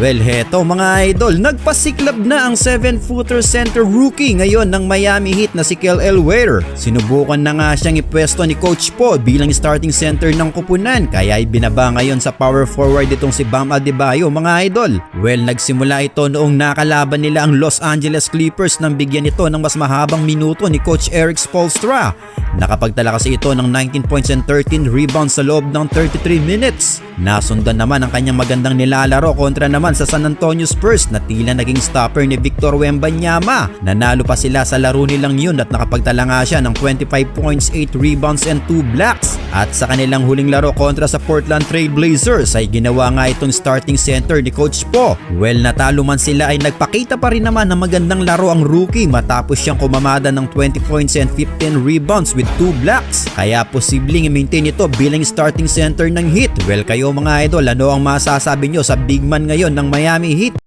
Well, heto mga idol, nagpasiklab na ang 7-footer center rookie ngayon ng Miami Heat na si Kel Elwayr. Sinubukan na nga siyang ipwesto ni Coach Po bilang starting center ng kupunan, kaya ibinaba ngayon sa power forward itong si Bam Adebayo mga idol. Well, nagsimula ito noong nakalaban nila ang Los Angeles Clippers nang bigyan ito ng mas mahabang minuto ni Coach Erik Spoelstra. Nakapagtala kasi ito ng 19 points and 13 rebounds sa loob ng 33 minutes. Nasundan naman ang kanyang magandang nilalaro kontra naman sa San Antonio Spurs na tila naging stopper ni Victor Wembanyama. Nanalo pa sila sa laro nilang yun at nakapagtala nga siya ng 25 points, 8 rebounds and 2 blocks. At sa kanilang huling laro kontra sa Portland Trail Blazers ay ginawa nga itong starting center ni Coach Po. Well, natalo man sila ay nagpakita pa rin naman ng magandang laro ang rookie matapos siyang kumamada ng 20 points and 15 rebounds with 2 blocks. Kaya posibleng i-maintain ito bilang starting center ng Heat. Well, kayo mga idol, ano ang masasabi nyo sa big man ngayon ng Miami Heat?